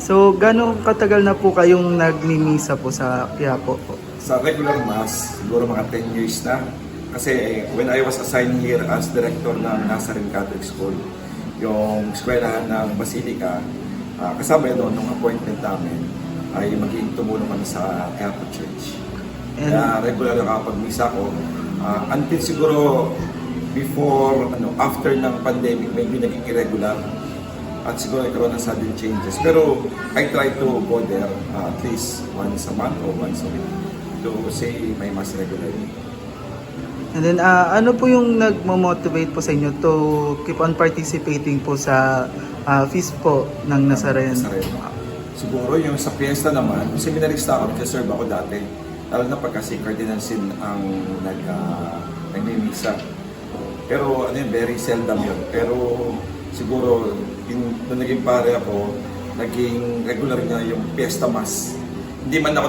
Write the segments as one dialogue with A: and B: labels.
A: So, gano'ng katagal na po kayong nagmimisa po sa Quiapo po?
B: Sa regular mass, siguro mga 10 years na. Kasi when I was assigned here as director ng Nazarene Catholic School, yung eskwelahan ng Basilica, kasama yun doon, nung appointment namin, ay maging tumulong kami sa Quiapo Church. Kaya regular nakapag-misa ko. Until siguro before, after ng pandemic, maybe naging irregular. At siguro nagkaroon ng sudden changes. Pero I try to go there at least once a month or once a week to say my mass regularly.
A: And then, ano po yung nagmo-motivate po sa inyo to keep on participating po sa feast po ng Nazarene?
B: Siguro yung sa fiesta naman, yung seminarista ako, nagsaserve ako dati. Lalo na pagka si Cardinal Sin ang nagmimisa. Pero very seldom yun. Pero siguro, nung naging pare ako, naging regular nga yung fiesta mass. Hindi man ako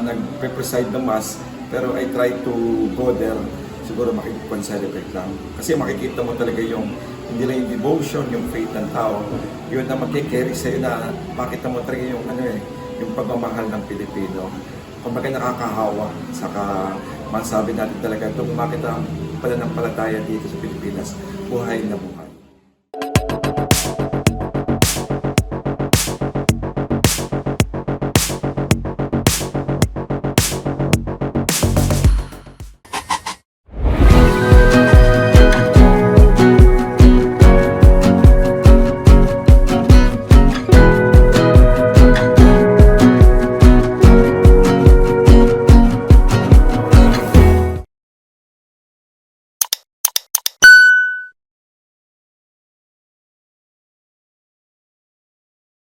B: nag-preside ng mass, pero I try to go there, siguro makikipag-celebrate lang. Kasi makikita mo talaga yung, hindi lang yung devotion, yung faith ng tao, yun na magkikerry sa'yo na makita mo talaga yung, yung pagmamahal ng Pilipino. Kumbaga nakakahawa, saka masabi natin talaga, itong makita ang pananampalataya dito sa Pilipinas, buhay na buhay.